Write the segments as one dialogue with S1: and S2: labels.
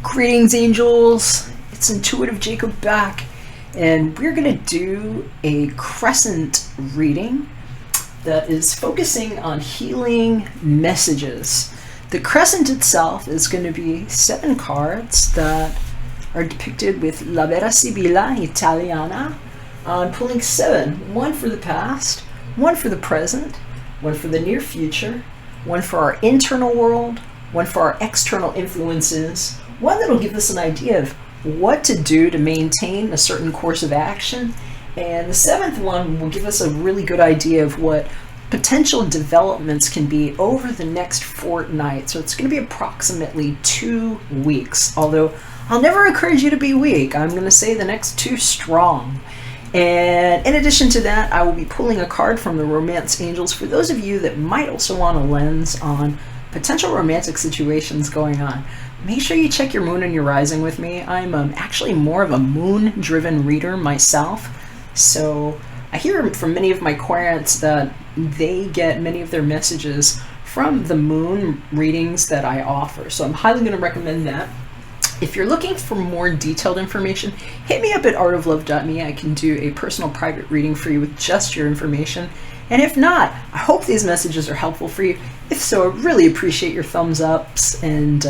S1: Greetings, angels. It's Intuitive Jacob back, and we're going to do a crescent reading that is focusing on healing messages. The crescent itself is going to be 7 cards that are depicted with La Vera Sibilla Italiana. I'm pulling 7, 1 for the past, 1 for the present, 1 for the near future, 1 for our internal world, 1 for our external influences, 1 that'll give us an idea of what to do to maintain a certain course of action, and the 7th one will give us a really good idea of what potential developments can be over the next fortnight. So it's going to be approximately 2 weeks, although I'll never encourage you to be weak. I'm going to say the next 2 strong. And in addition to that, I will be pulling a card from the Romance Angels for those of you that might also want a lens on potential romantic situations going on. Make sure you check your moon and your rising with me. I'm actually more of a moon-driven reader myself, so I hear from many of my clients that they get many of their messages from the moon readings that I offer, so I'm highly going to recommend that. If you're looking for more detailed information, hit me up at artoflove.me. I can do a personal private reading for you with just your information. And if not, I hope these messages are helpful for you. If so, I really appreciate your thumbs ups, and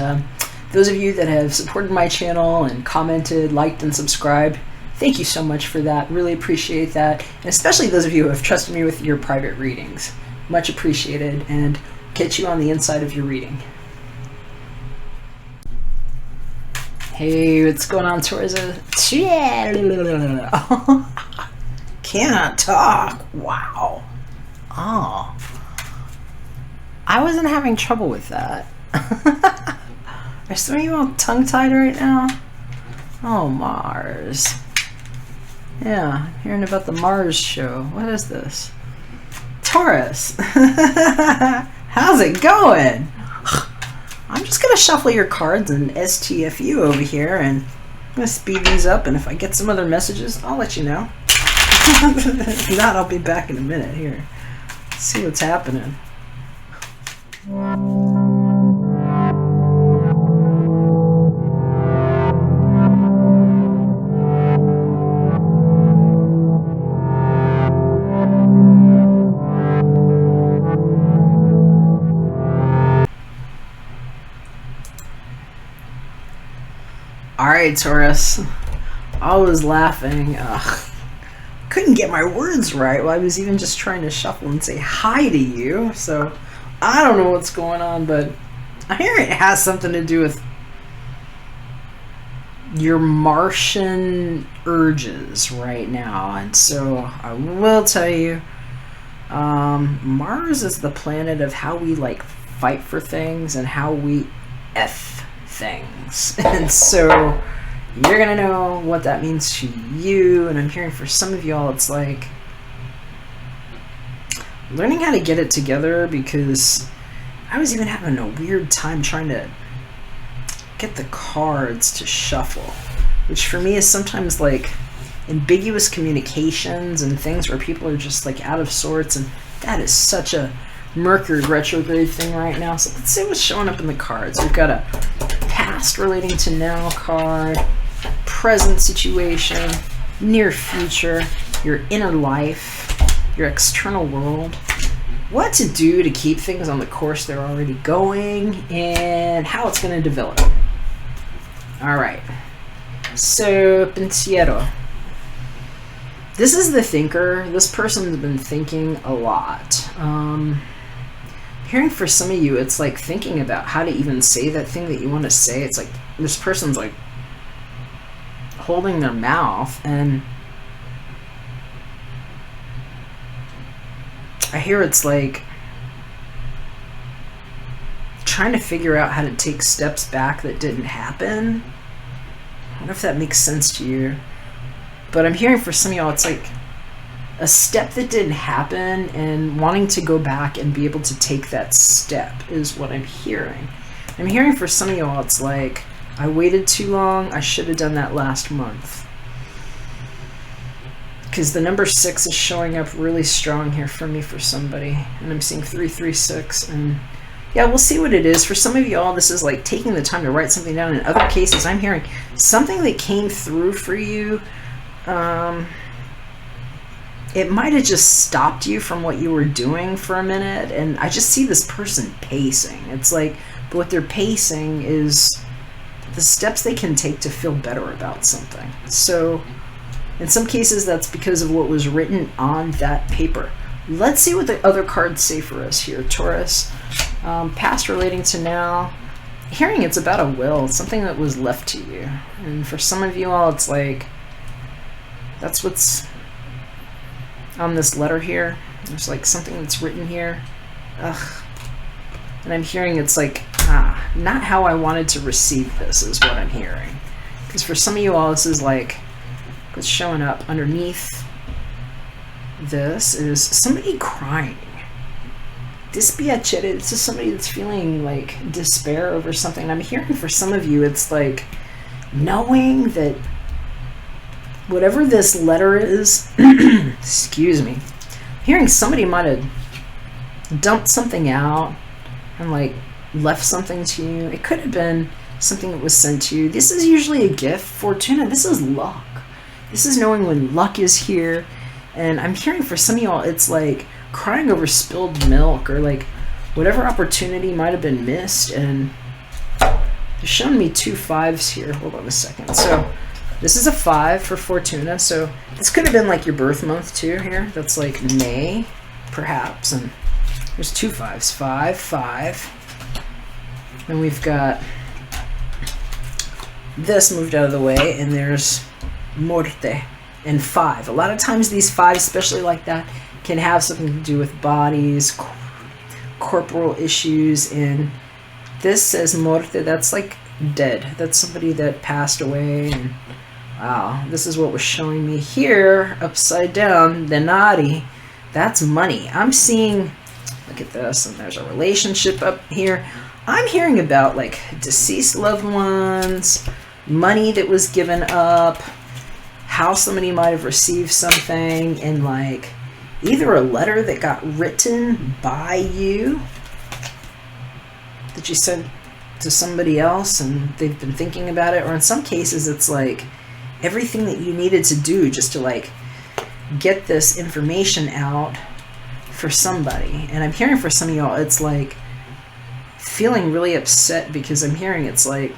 S1: those of you that have supported my channel and commented, liked, and subscribed, thank you so much for that. Really appreciate that. And especially those of you who have trusted me with your private readings. Much appreciated, and catch you on the inside of your reading. Hey, what's going on, Taurus? Cannot talk. Wow. Oh. I wasn't having trouble with that. Are some of you all tongue-tied right now? Oh, Mars. Yeah, hearing about the Mars show. What is this? Taurus. How's it going? I'm just going to shuffle your cards and STFU over here, and I'm going to speed these up, and if I get some other messages, I'll let you know. If not, I'll be back in a minute here. Let's see what's happening. Alright, Taurus. I was laughing. Couldn't get my words right while I was even just trying to shuffle and say hi to you. So, I don't know what's going on, but I hear it has something to do with your Martian urges right now. And so, I will tell you, Mars is the planet of how we, like, fight for things and how we things. And so you're gonna know what that means to you, and I'm hearing for some of y'all it's like learning how to get it together, because I was even having a weird time trying to get the cards to shuffle, which for me is sometimes like ambiguous communications and things where people are just like out of sorts, and that is such a Mercury retrograde thing right now. So let's see what's showing up in the cards. We've got a past relating to now card, present situation, near future, your inner life, your external world, what to do to keep things on the course they're already going, and how it's going to develop. Alright, so pensiero. This is the thinker. This person's been thinking a lot. Hearing for some of you, it's like thinking about how to even say that thing that you want to say. It's like this person's like holding their mouth, and I hear it's like trying to figure out how to take steps back that didn't happen. I don't know if that makes sense to you, but I'm hearing for some of y'all, it's like a step that didn't happen and wanting to go back and be able to take that step is what I'm hearing. I'm hearing for some of y'all, it's like, I waited too long, I should have done that last month. because the number 6 is showing up really strong here for me for somebody, and I'm seeing 336, and yeah, we'll see what it is. For some of y'all, this is like taking the time to write something down. In other cases, I'm hearing something that came through for you. It might have just stopped you from what you were doing for a minute, and I just see this person pacing. It's like, but what they're pacing is the steps they can take to feel better about something. So in some cases, that's because of what was written on that paper. Let's see what the other cards say for us here, Taurus. Past relating to now. Hearing it's about a will, something that was left to you. And for some of you all, it's like, that's what's on this letter here. There's like something that's written here. Ugh. And I'm hearing it's like, not how I wanted to receive this is what I'm hearing. Because for some of you all, this is like, what's showing up underneath this is somebody crying. Dispiacere, this is somebody that's feeling like despair over something. And I'm hearing for some of you, it's like knowing that whatever this letter is, excuse me, hearing somebody might have dumped something out and like left something to you. It could have been something that was sent to you. This is usually a gift. Fortuna, this is luck. This is knowing when luck is here. And I'm hearing for some of y'all, it's like crying over spilled milk, or like whatever opportunity might have been missed. And they're showing me 2 5s here. Hold on a second. So this is a 5 for Fortuna. So this could have been like your birth month too here. That's like May, perhaps. And there's 2 5s. 5, 5. And we've got this moved out of the way, and there's Morte and 5. A lot of times these 5s, especially like that, can have something to do with bodies, corporal issues. And this says Morte, that's like dead. That's somebody that passed away. And wow, this is what was showing me here, upside down, denari. That's money. I'm seeing, look at this, and there's a relationship up here. I'm hearing about like deceased loved ones, money that was given up, how somebody might have received something, and like either a letter that got written by you that you sent to somebody else and they've been thinking about it, or in some cases it's like everything that you needed to do just to like get this information out for somebody. And I'm hearing for some of y'all, it's like feeling really upset because I'm hearing it's like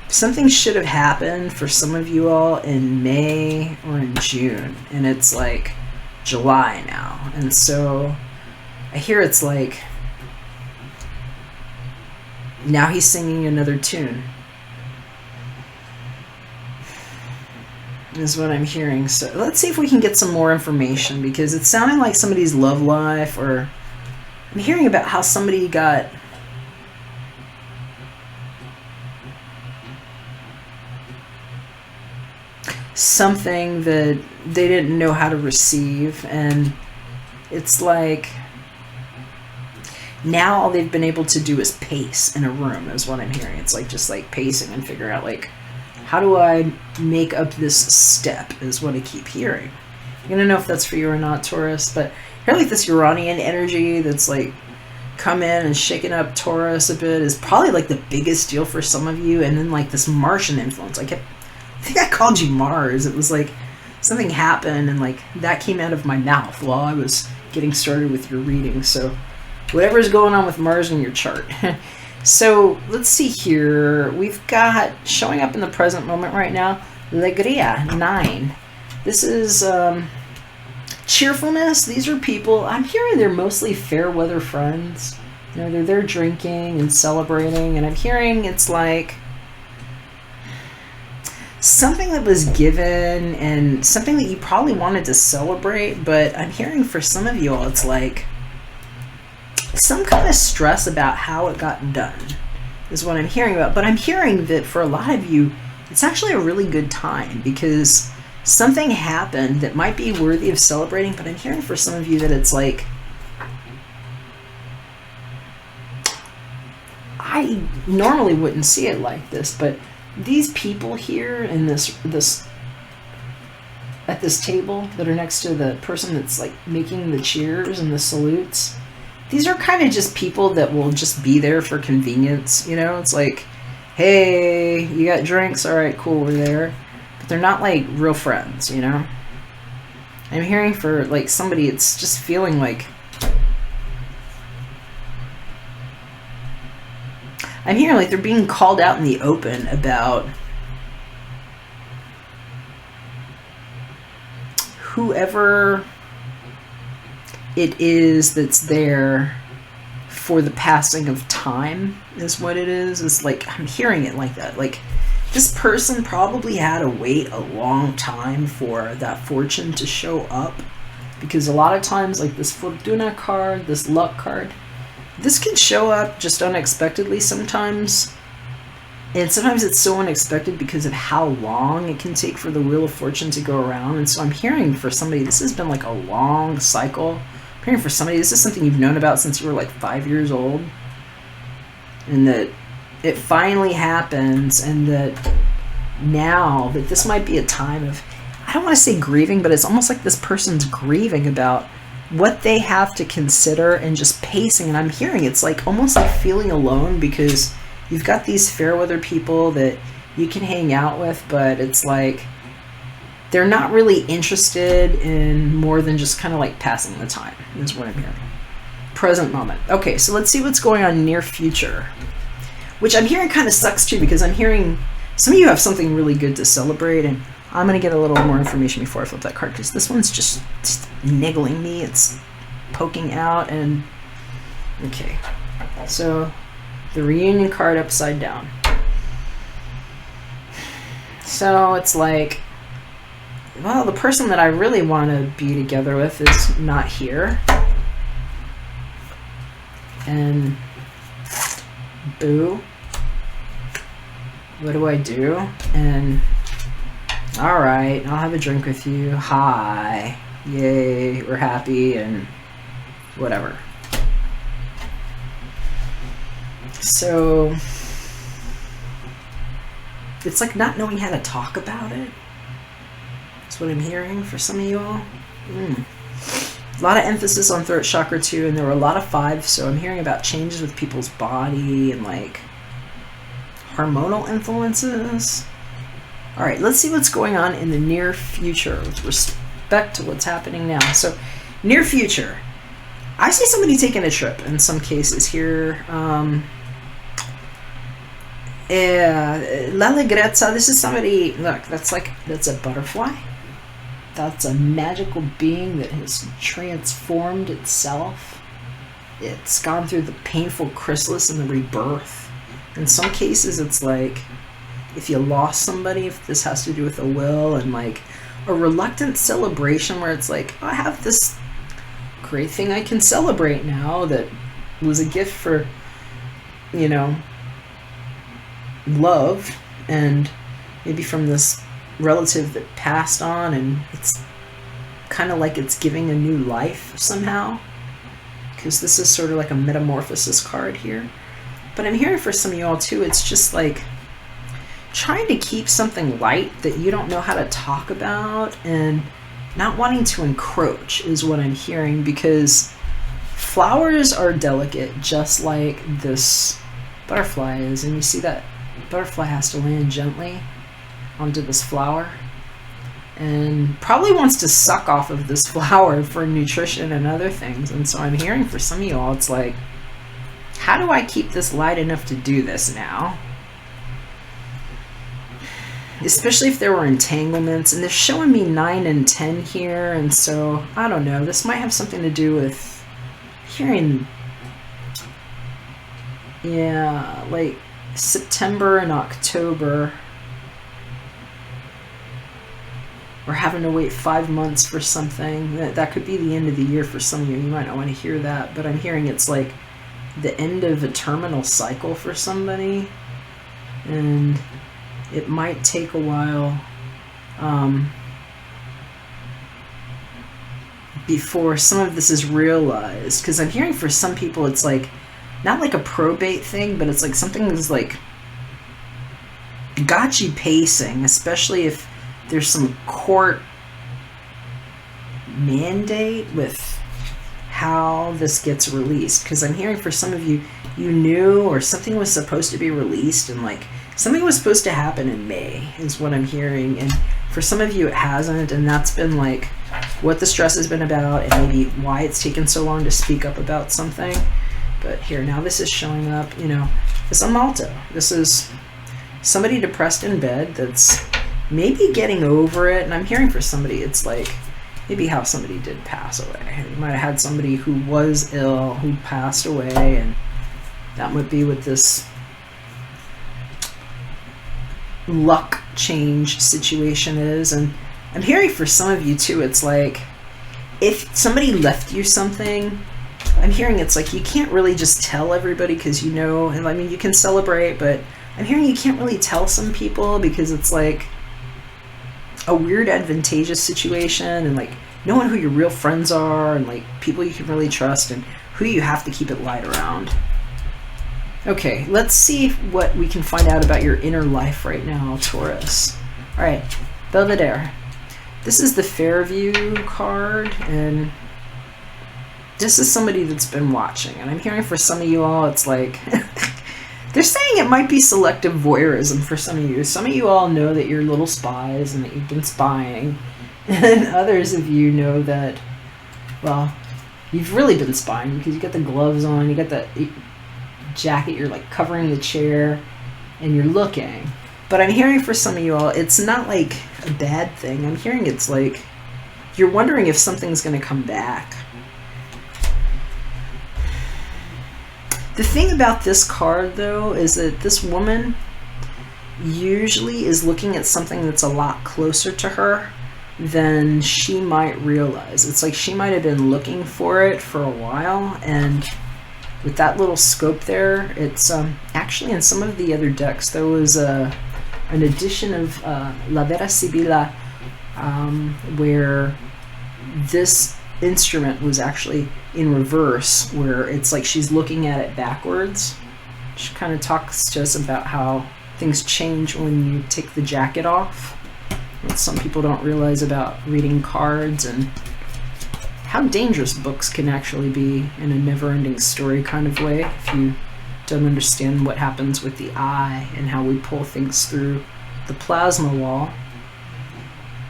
S1: something should have happened for some of you all in May or in June, and it's like July now. And so I hear it's like now he's singing another tune is what I'm hearing. So let's see if we can get some more information, because it's sounding like somebody's love life, or I'm hearing about how somebody got something that they didn't know how to receive, and it's like now all they've been able to do is pace in a room is what I'm hearing. It's like just like pacing and figure out like, how do I make up this step is what I keep hearing. I'm gonna know if that's for you or not, Taurus, but here like this Uranian energy that's like come in and shaking up Taurus a bit is probably like the biggest deal for some of you. And then like this Martian influence, I think I called you Mars. It was like something happened and like that came out of my mouth while I was getting started with your reading. So whatever's going on with Mars in your chart. So let's see here. We've got showing up in the present moment right now, Alegria 9. This is cheerfulness. These are people, I'm hearing they're mostly fair weather friends. You know, they're there drinking and celebrating, and I'm hearing it's like something that was given and something that you probably wanted to celebrate, but I'm hearing for some of you all it's like some kind of stress about how it got done is what I'm hearing about. But I'm hearing that for a lot of you it's actually a really good time because something happened that might be worthy of celebrating. But I'm hearing for some of you that it's like, I normally wouldn't see it like this, but these people here in this at this table that are next to the person that's like making the cheers and the salutes, these are kind of just people that will just be there for convenience, you know? It's like, hey, you got drinks? All right, cool, we're there. But they're not like real friends, you know? I'm hearing for like somebody, it's just feeling like, I'm hearing like they're being called out in the open about whoever it is that's there for the passing of time is what it is. It's like, I'm hearing it like that. Like, this person probably had to wait a long time for that fortune to show up. Because a lot of times, like this Fortuna card, this luck card, this can show up just unexpectedly sometimes. And sometimes it's so unexpected because of how long it can take for the Wheel of Fortune to go around. And so I'm hearing for somebody, this has been like a long cycle. I'm hearing for somebody, this is something you've known about since you were like 5 years old. And that it finally happens, and that now that this might be a time of, I don't want to say grieving, but it's almost like this person's grieving about what they have to consider and just pacing. And I'm hearing it's like almost like feeling alone because you've got these fair weather people that you can hang out with, but it's like they're not really interested in more than just kind of like passing the time, is what I'm hearing. Present moment. Okay, so let's see what's going on near future, which I'm hearing kind of sucks too, because I'm hearing some of you have something really good to celebrate, and I'm going to get a little more information before I flip that card, because this one's just niggling me. It's poking out, and okay. So the reunion card upside down. So it's like, well, the person that I really want to be together with is not here. And boo. What do I do? And alright, I'll have a drink with you. Hi. Yay, we're happy and whatever. So it's like not knowing how to talk about it. That's what I'm hearing for some of you all. A lot of emphasis on throat chakra too, and there were a lot of 5s, so I'm hearing about changes with people's body and like hormonal influences. Alright, let's see what's going on in the near future with respect to what's happening now. So, near future. I see somebody taking a trip in some cases here. L'allegrezza, this is somebody, look, that's a butterfly. That's a magical being that has transformed itself. It's gone through the painful chrysalis and the rebirth. In some cases, it's like if you lost somebody, if this has to do with a will, and like a reluctant celebration where it's like, oh, I have this great thing I can celebrate now that was a gift for, you know, love, and maybe from this relative that passed on, and it's kind of like it's giving a new life somehow, because this is sort of like a metamorphosis card here. But I'm hearing for some of you all too, it's just like trying to keep something light that you don't know how to talk about, and not wanting to encroach is what I'm hearing, because flowers are delicate just like this butterfly is, and you see that butterfly has to land gently onto this flower and probably wants to suck off of this flower for nutrition and other things. And so I'm hearing for some of you all, it's like, how do I keep this light enough to do this now? Especially if there were entanglements, and they're showing me 9 and 10 here, and so I don't know, this might have something to do with hearing, yeah, like September and October. We're having to wait 5 months for something. That could be the end of the year for some of you. You might not want to hear that, but I'm hearing it's like the end of a terminal cycle for somebody, and it might take a while before some of this is realized, because I'm hearing for some people it's like not like a probate thing, but it's like something that's like got you pacing, especially if there's some court mandate with how this gets released, because I'm hearing for some of you, you knew, or something was supposed to be released, and like something was supposed to happen in May is what I'm hearing, and for some of you it hasn't, and that's been like what the stress has been about, and maybe why it's taken so long to speak up about something. But here, now this is showing up, you know, it's a Malto. This is somebody depressed in bed that's maybe getting over it, and I'm hearing for somebody it's like maybe how somebody did pass away. You might have had somebody who was ill who passed away, and that would be what this luck change situation is. And I'm hearing for some of you too, it's like if somebody left you something, I'm hearing it's like you can't really just tell everybody because you know, and I mean you can celebrate, but I'm hearing you can't really tell some people because it's like a weird advantageous situation, and like knowing who your real friends are, and like people you can really trust, and who you have to keep it light around. Okay, let's see what we can find out about your inner life right now, Taurus. All right, Belvedere. This is the Fairview card, and this is somebody that's been watching, and I'm hearing for some of you all, it's like they're saying it might be selective voyeurism for some of you. Some of you all know that you're little spies and that you've been spying, and others of you know that, well, you've really been spying because you got the gloves on, you got the jacket, you're like covering the chair, and you're looking. But I'm hearing for some of you all, it's not like a bad thing. I'm hearing it's like you're wondering if something's going to come back. The thing about this card, though, is that this woman usually is looking at something that's a lot closer to her than she might realize. It's like she might have been looking for it for a while, and with that little scope there, it's actually in some of the other decks there was an edition of La Vera Sibila where this instrument was actually in reverse, where it's like she's looking at it backwards. She kind of talks to us about how things change when you take the jacket off. What some people don't realize about reading cards, and how dangerous books can actually be in a never-ending story kind of way if you don't understand what happens with the eye and how we pull things through the plasma wall.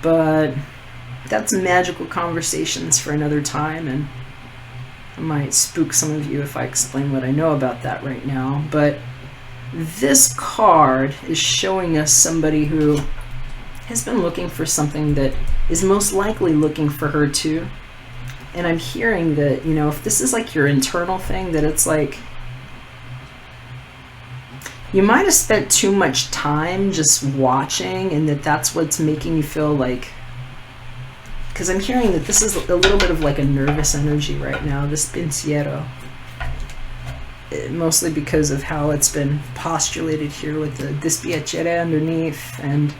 S1: But that's magical conversations for another time, and I might spook some of you if I explain what I know about that right now. But this card is showing us somebody who has been looking for something that is most likely looking for her too. And I'm hearing that, you know, if this is like your internal thing, that it's like you might have spent too much time just watching, and that's what's making you feel like, because I'm hearing that this is a little bit of like a nervous energy right now, this pensiero. Mostly because of how it's been postulated here with the dispiacere underneath, and,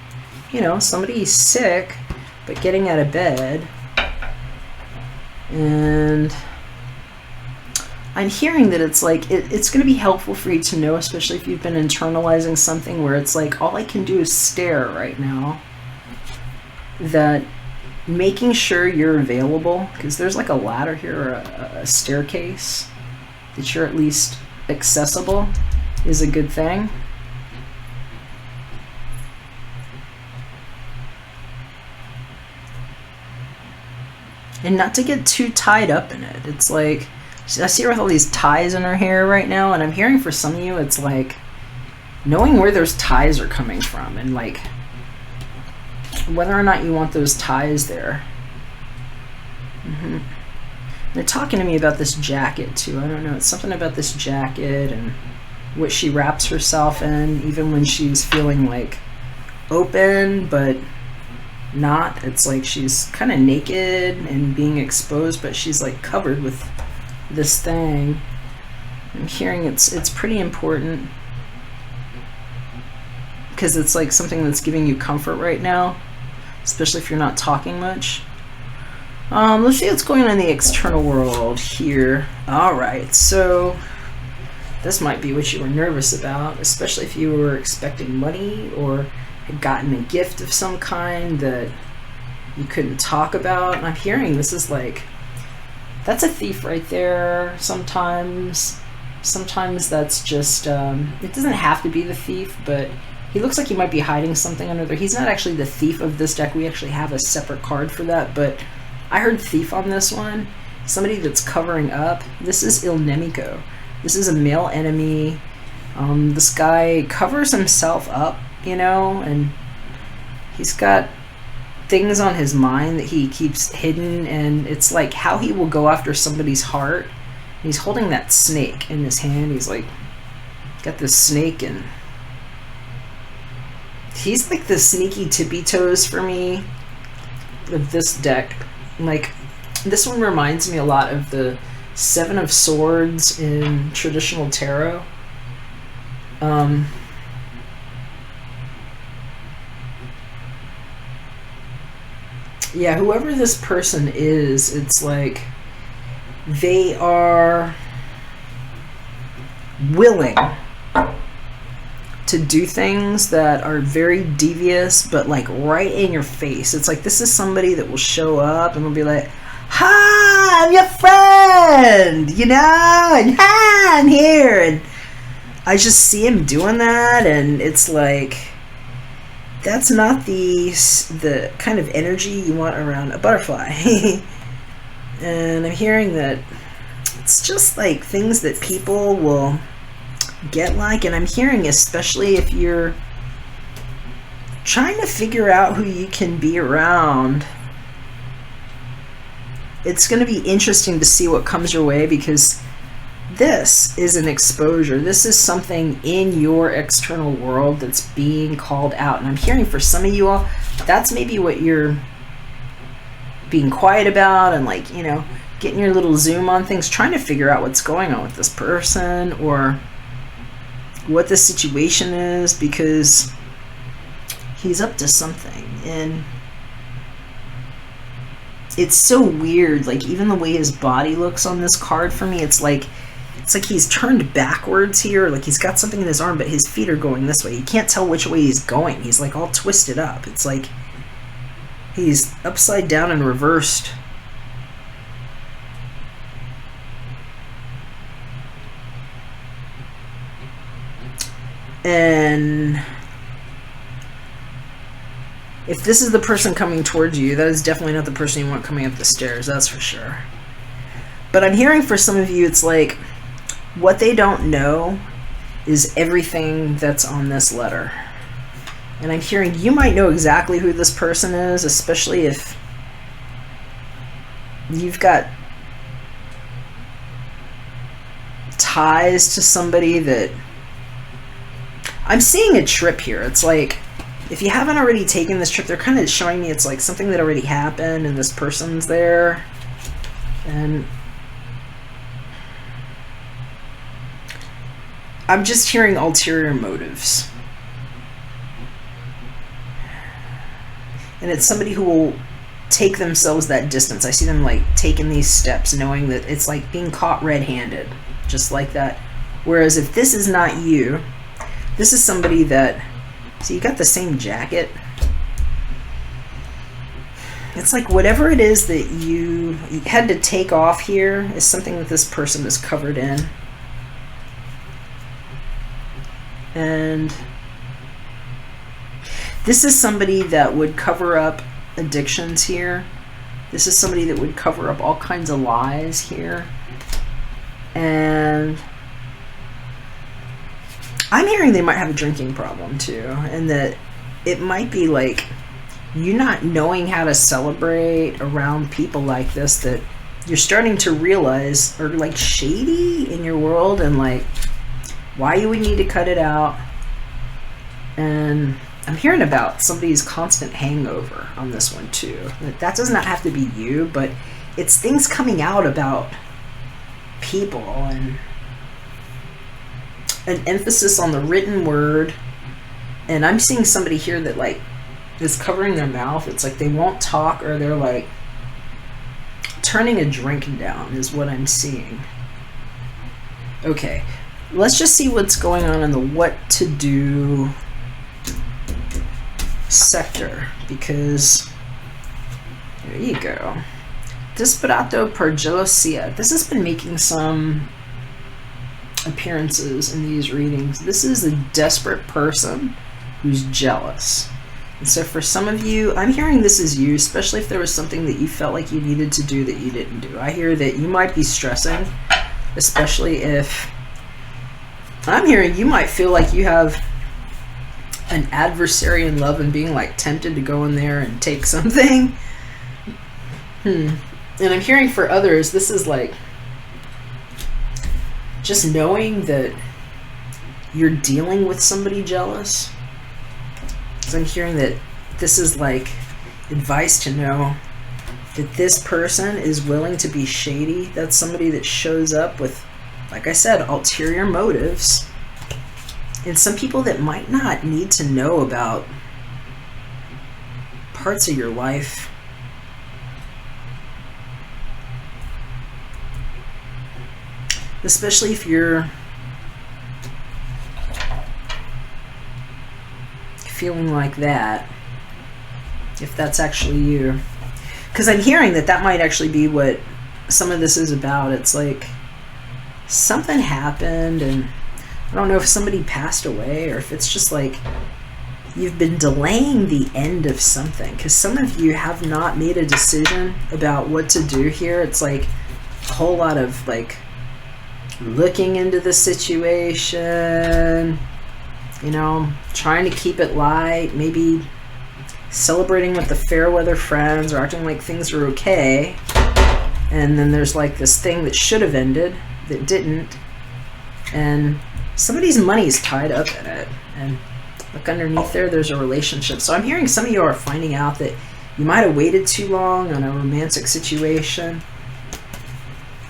S1: you know, somebody's sick, but getting out of bed. And I'm hearing that it's like, it's going to be helpful for you to know, especially if you've been internalizing something where it's like, all I can do is stare right now, that making sure you're available, because there's like a ladder here, or a staircase, that you're at least accessible is a good thing. And not to get too tied up in it. It's like, I see her with all these ties in her hair right now, and I'm hearing for some of you, it's like knowing where those ties are coming from, and like whether or not you want those ties there. They're talking to me about this jacket too. I don't know, it's something about this jacket and what she wraps herself in, even when she's feeling like open but not. It's like she's kind of naked and being exposed, but she's like covered with this thing. I'm hearing it's pretty important, because it's like something that's giving you comfort right now, especially if you're not talking much. Let's see what's going on in the external world here. Alright, so this might be what you were nervous about, especially if you were expecting money or had gotten a gift of some kind that you couldn't talk about. And I'm hearing this is like, that's a thief right there. Sometimes that's just, it doesn't have to be the thief, but he looks like he might be hiding something under there. He's not actually the thief of this deck. We actually have a separate card for that, but I heard thief on this one. Somebody that's covering up. This is Ilnemico. This is a male enemy. This guy covers himself up, you know, and he's got things on his mind that he keeps hidden, and it's like how he will go after somebody's heart. He's holding that snake in his hand. He's like, got this snake, and he's like the sneaky tippy toes for me of this deck. Like, this one reminds me a lot of the Seven of Swords in traditional tarot. Yeah, whoever this person is, it's like they are willing to do things that are very devious, but like right in your face. It's like this is somebody that will show up and will be like, "Hi, I'm your friend," you know, and "Hi, I'm here," and I just see him doing that, and it's like, that's not the kind of energy you want around a butterfly. And I'm hearing that it's just like things that people will get like, and I'm hearing especially if you're trying to figure out who you can be around, it's going to be interesting to see what comes your way, because this is an exposure. This is something in your external world that's being called out. And I'm hearing for some of you all, that's maybe what you're being quiet about, and like, you know, getting your little zoom on things, trying to figure out what's going on with this person or what the situation is, because he's up to something. And it's so weird, like even the way his body looks on this card for me, it's like he's turned backwards here, like he's got something in his arm, but his feet are going this way. You can't tell which way he's going. He's like all twisted up. It's like he's upside down and reversed. And if this is the person coming towards you, that is definitely not the person you want coming up the stairs, that's for sure. But I'm hearing for some of you, it's like what they don't know is everything that's on this letter. And I'm hearing you might know exactly who this person is, especially if you've got ties to somebody that... I'm seeing a trip here. It's like, if you haven't already taken this trip, they're kind of showing me it's like something that already happened and this person's there. And I'm just hearing ulterior motives. And it's somebody who will take themselves that distance. I see them like taking these steps knowing that it's like being caught red-handed, just like that. Whereas if this is not you, this is somebody that, so you got the same jacket. It's like whatever it is that you had to take off here is something that this person is covered in. And this is somebody that would cover up addictions here. This is somebody that would cover up all kinds of lies here. And I'm hearing they might have a drinking problem too, and that it might be like you not knowing how to celebrate around people like this, that you're starting to realize are like shady in your world, and like why you would need to cut it out. And I'm hearing about somebody's constant hangover on this one too. That does not have to be you, but it's things coming out about people, and an emphasis on the written word. And I'm seeing somebody here that like is covering their mouth. It's like they won't talk, or they're like turning a drink down is what I'm seeing. Okay, let's just see what's going on in the what to do sector, because There you go. Disperato per gelosia. This has been making some appearances in these readings. This is a desperate person who's jealous. And so for some of you, I'm hearing this is you, especially if there was something that you felt like you needed to do that you didn't do. I hear that you might be stressing, especially if I'm hearing you might feel like you have an adversary in love and being like tempted to go in there and take something. And I'm hearing for others, this is like just knowing that you're dealing with somebody jealous. So I'm hearing that this is like advice to know that this person is willing to be shady. That's somebody that shows up with, like I said, ulterior motives. And some people that might not need to know about parts of your life. Especially if you're feeling like that, if that's actually you. Because I'm hearing that that might actually be what some of this is about. It's like something happened and I don't know if somebody passed away or if it's just like you've been delaying the end of something. Because some of you have not made a decision about what to do here. It's like a whole lot of like looking into the situation, you know, trying to keep it light, maybe celebrating with the fair weather friends or acting like things are okay. And then there's like this thing that should have ended that didn't. And somebody's money is tied up in it. And look underneath there, there's a relationship. So I'm hearing some of you are finding out that you might have waited too long on a romantic situation.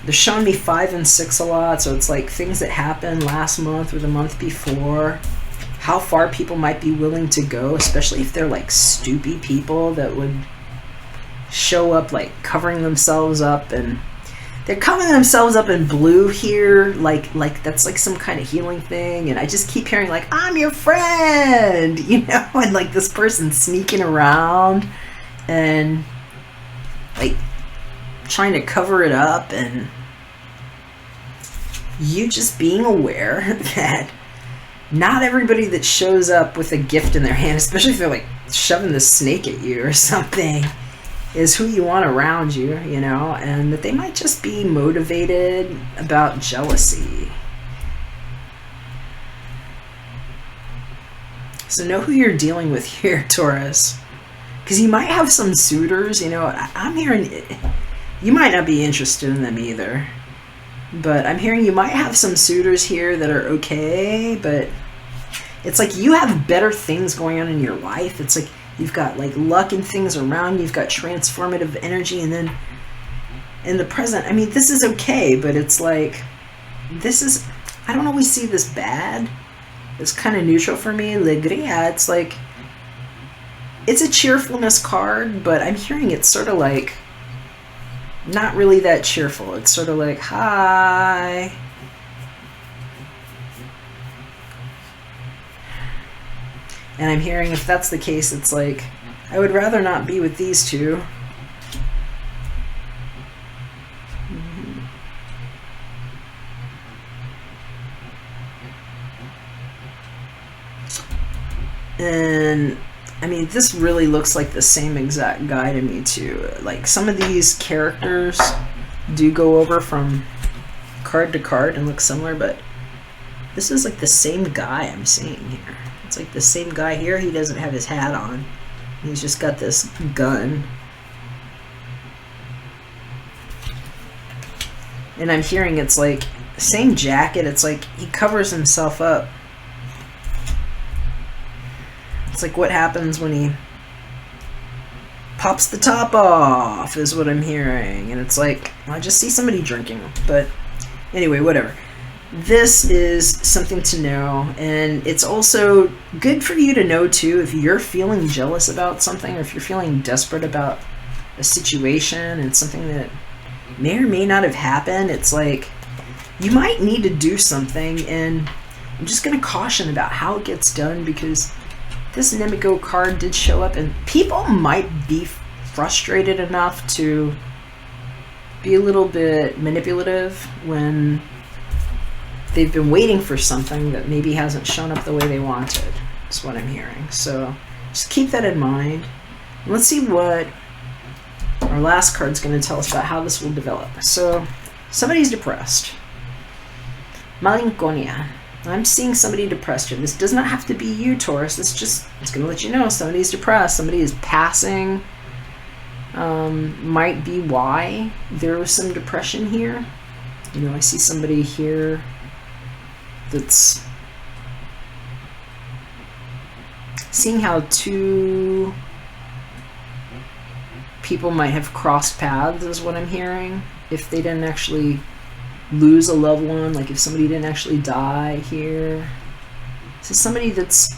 S1: They're showing me 5 and 6 a lot. So it's like things that happened last month or the month before. How far people might be willing to go, especially if they're like stoopy people that would show up like covering themselves up, and they're covering themselves up in blue here, like that's like some kind of healing thing. And I just keep hearing like, I'm your friend, you know, and like this person sneaking around and like trying to cover it up, and you just being aware that not everybody that shows up with a gift in their hand, especially if they're like shoving the snake at you or something, is who you want around you, you know, and that they might just be motivated about jealousy. So know who you're dealing with here, Taurus, because you might have some suitors, you know. I'm hearing you might not be interested in them either, but I'm hearing you might have some suitors here that are okay, but it's like you have better things going on in your life. It's like you've got like luck and things around you. You've got transformative energy. And then in the present, I mean, this is okay, but it's like, this is, I don't always see this bad. It's kind of neutral for me. Alegria, it's like, it's a cheerfulness card, but I'm hearing it's sort of like, not really that cheerful. It's sort of like, hi. And I'm hearing if that's the case, it's like, I would rather not be with these two. And I mean, this really looks like the same exact guy to me too. Like some of these characters do go over from card to card and look similar, but this is like the same guy I'm seeing here. It's like the same guy here. He doesn't have his hat on. He's just got this gun. And I'm hearing it's like same jacket. It's like he covers himself up. It's like what happens when he pops the top off is what I'm hearing. And it's like, I just see somebody drinking. But anyway, whatever. This is something to know, and it's also good for you to know too if you're feeling jealous about something, or if you're feeling desperate about a situation and something that may or may not have happened. It's like you might need to do something, and I'm just going to caution about how it gets done, because this Nemiko card did show up, and people might be frustrated enough to be a little bit manipulative when they've been waiting for something that maybe hasn't shown up the way they wanted. That's what I'm hearing. So just keep that in mind. Let's see what our last card's going to tell us about how this will develop. So somebody's depressed. Malinconia. I'm seeing somebody depressed here. This does not have to be you, Taurus. It's going to let you know somebody's depressed. Somebody is passing. Might be why there was some depression here. You know, I see somebody here that's seeing how two people might have crossed paths is what I'm hearing. If they didn't actually lose a loved one, like if somebody didn't actually die here. So somebody that's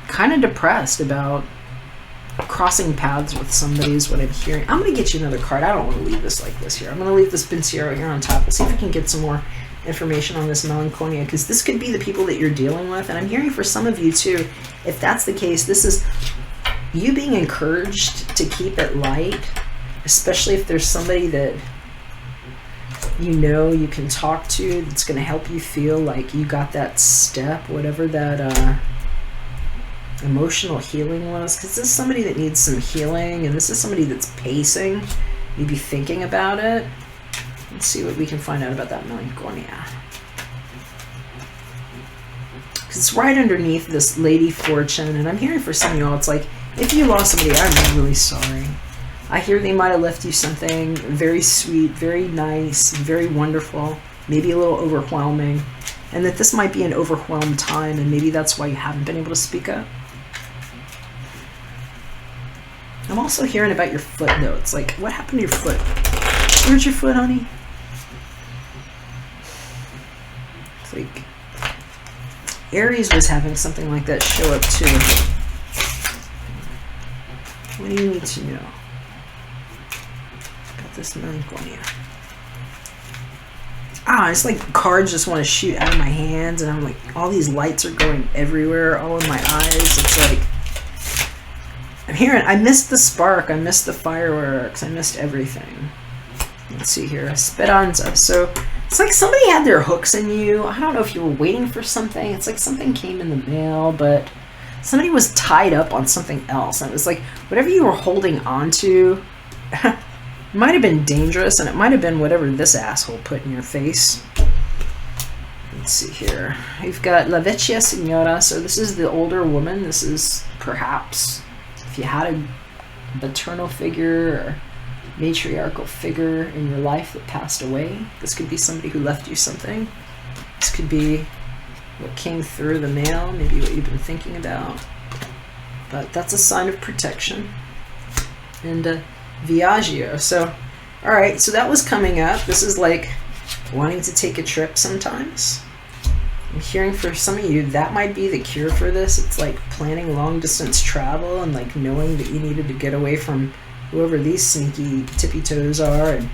S1: kind of depressed about crossing paths with somebody is what I'm hearing. I'm going to get you another card. I don't want to leave this like this here. I'm going to leave this Pensiero here on top. Let's see if I can get some more information on this Melancholia, because this could be the people that you're dealing with. And I'm hearing for some of you too, if that's the case, this is you being encouraged to keep it light, especially if there's somebody that you know you can talk to that's going to help you feel like you got that step, whatever that emotional healing was, because this is somebody that needs some healing, and this is somebody that's pacing, maybe thinking about it. Let's see what we can find out about that Melancholia. Because it's right underneath this Lady Fortune, and I'm hearing for some of y'all, it's like, if you lost somebody, I'm really sorry. I hear they might have left you something very sweet, very nice, very wonderful, maybe a little overwhelming, and that this might be an overwhelmed time, and maybe that's why you haven't been able to speak up. I'm also hearing about your foot, though. It's like, what happened to your foot? Where's your foot, honey? It's like Aries was having something like that show up, too. What do you need to know about this Melancholia? It's like cards just want to shoot out of my hands, and I'm like, all these lights are going everywhere, all in my eyes. It's like, I'm hearing, I missed the spark, I missed the fireworks, I missed everything. Let's see here, Speranza. So it's like somebody had their hooks in you. I don't know if you were waiting for something. It's like something came in the mail, but somebody was tied up on something else. And it was like, whatever you were holding on to might have been dangerous, and it might have been whatever this asshole put in your face. Let's see here. We've got La Vecchia Signora. So this is the older woman. This is perhaps if you had a maternal figure or matriarchal figure in your life that passed away. This could be somebody who left you something. This could be what came through the mail, maybe what you've been thinking about. But that's a sign of protection. And Viaggio. So, alright, so that was coming up. This is like wanting to take a trip sometimes. I'm hearing for some of you, that might be the cure for this. It's like planning long distance travel and like knowing that you needed to get away from whoever these sneaky tippy toes are and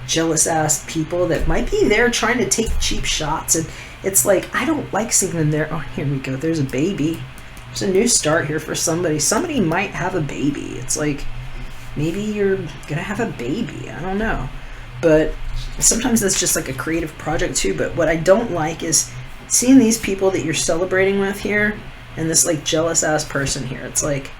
S1: jealous ass people that might be there trying to take cheap shots. And it's like, I don't like seeing them there. Oh, here we go. There's a baby. There's a new start here for somebody. Somebody might have a baby. It's like, maybe you're gonna have a baby. I don't know. But sometimes that's just like a creative project too. But what I don't like is seeing these people that you're celebrating with here and this like jealous ass person here. It's like,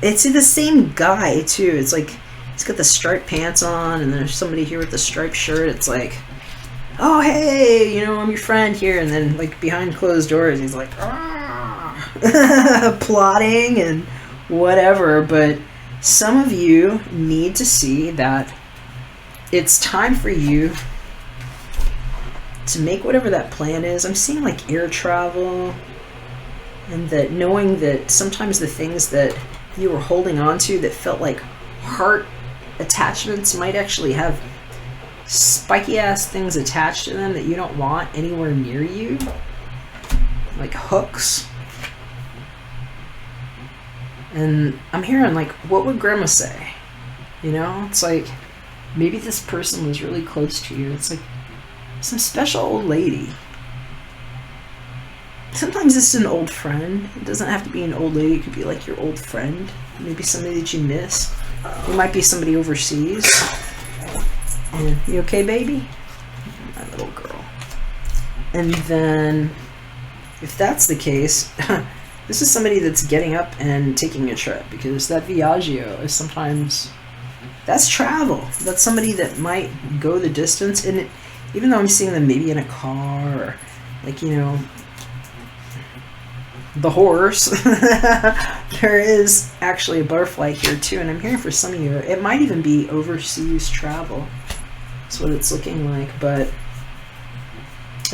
S1: it's the same guy too. It's like he's got the striped pants on, and there's somebody here with the striped shirt. It's like, oh hey, you know, I'm your friend here, and then like behind closed doors he's like plotting and whatever. But some of you need to see that it's time for you to make whatever that plan is. I'm seeing like air travel, and that knowing that sometimes the things that you were holding on to that felt like heart attachments might actually have spiky ass things attached to them that you don't want anywhere near you, like hooks. And I'm hearing like, what would grandma say? You know, it's like maybe this person was really close to you. It's like some special old lady. Sometimes it's an old friend. It doesn't have to be an old lady. It could be like your old friend. Maybe somebody that you miss. It might be somebody overseas. And you okay, baby? My little girl. And then, if that's the case, this is somebody that's getting up and taking a trip, because that Viaggio is sometimes, that's travel. That's somebody that might go the distance. And even though I'm seeing them maybe in a car, or like, you know, the horse, there is actually a butterfly here too. And I'm hearing for some of you, it might even be overseas travel. That's what it's looking like. But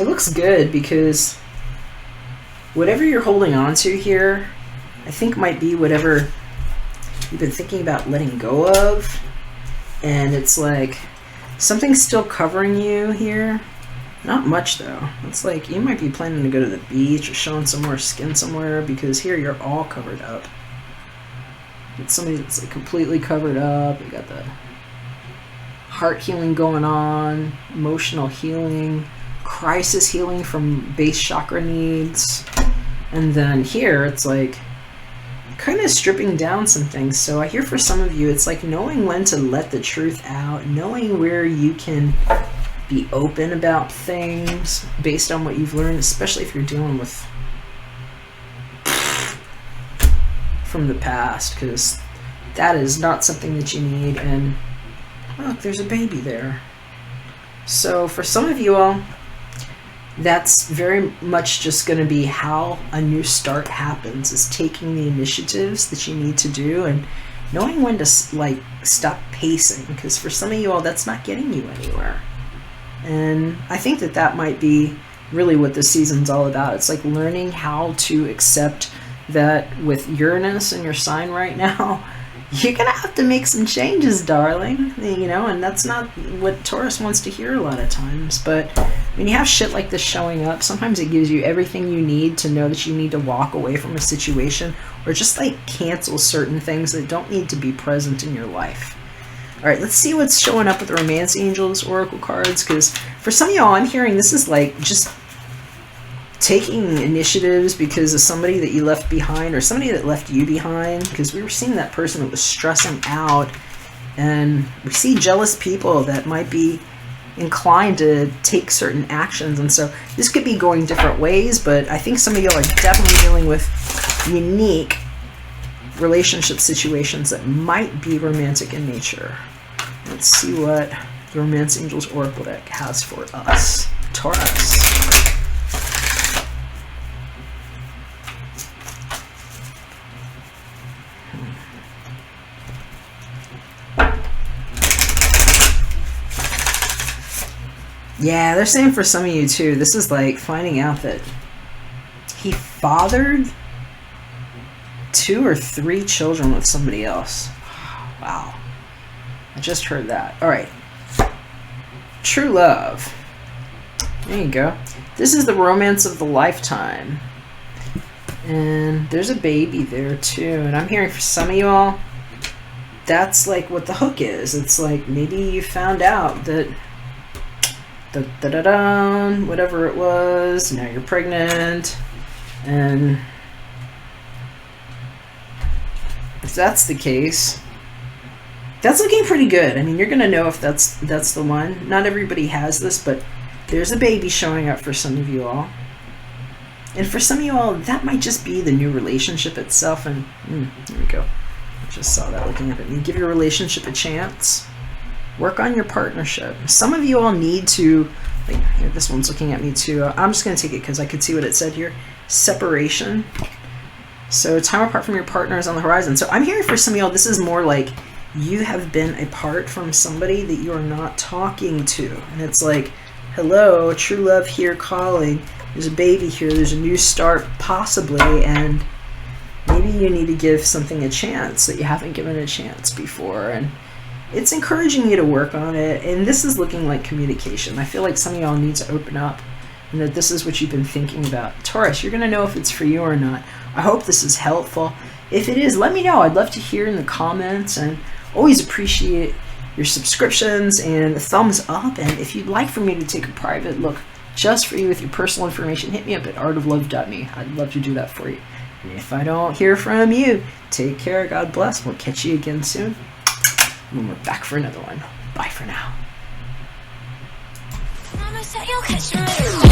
S1: it looks good, because whatever you're holding on to here, I think might be whatever you've been thinking about letting go of. And it's like something's still covering you here. Not much though. It's like you might be planning to go to the beach or showing some more skin somewhere, because here you're all covered up. It's somebody that's like completely covered up. You got the heart healing going on, emotional healing, crisis healing from base chakra needs. And then here it's like kind of stripping down some things. So I hear for some of you, it's like knowing when to let the truth out, knowing where you can be open about things based on what you've learned, especially if you're dealing with from the past, because that is not something that you need. And look, there's a baby there. So for some of you all, that's very much just going to be how a new start happens, is taking the initiatives that you need to do and knowing when to like stop pacing, because for some of you all, that's not getting you anywhere. And I think that that might be really what this season's all about. It's like learning how to accept that with Uranus in your sign right now, you're gonna have to make some changes, darling, you know. And that's not what Taurus wants to hear a lot of times. But when you have shit like this showing up, sometimes it gives you everything you need to know that you need to walk away from a situation, or just like cancel certain things that don't need to be present in your life. All right, let's see what's showing up with the Romance Angels Oracle cards, because for some of y'all, I'm hearing this is like just taking initiatives because of somebody that you left behind, or somebody that left you behind, because we were seeing that person that was stressing out, and we see jealous people that might be inclined to take certain actions. And so this could be going different ways, but I think some of y'all are definitely dealing with unique relationship situations that might be romantic in nature. Let's see what the Romance Angels Oracle deck has for us. Taurus. Yeah, they're saying for some of you too, this is like finding out that he fathered 2 or 3 children with somebody else. Wow. I just heard that. All right. True love. There you go. This is the romance of the lifetime. And there's a baby there too. And I'm hearing for some of you all, that's like what the hook is. It's like maybe you found out that whatever it was, now you're pregnant. And if that's the case, that's looking pretty good. I mean, you're gonna know if that's the one. Not everybody has this, but there's a baby showing up for some of you all. And for some of you all, that might just be the new relationship itself. And here we go. I just saw that looking up at me. Give your relationship a chance. Work on your partnership. Some of you all need to, like, here, this one's looking at me too. I'm just gonna take it because I could see what it said here. Separation. So time apart from your partner is on the horizon. So I'm hearing for some of y'all, this is more like you have been apart from somebody that you are not talking to. And it's like, hello, true love here calling. There's a baby here. There's a new start possibly. And maybe you need to give something a chance that you haven't given a chance before. And it's encouraging you to work on it. And this is looking like communication. I feel like some of y'all need to open up and that this is what you've been thinking about. Taurus, you're going to know if it's for you or not. I hope this is helpful. If it is, let me know. I'd love to hear in the comments, and always appreciate your subscriptions and the thumbs up. And if you'd like for me to take a private look just for you with your personal information, hit me up at artoflove.me. I'd love to do that for you. And if I don't hear from you, take care. God bless. We'll catch you again soon. when we're back for another one. Bye for now.
S2: Promise that you'll catch me later.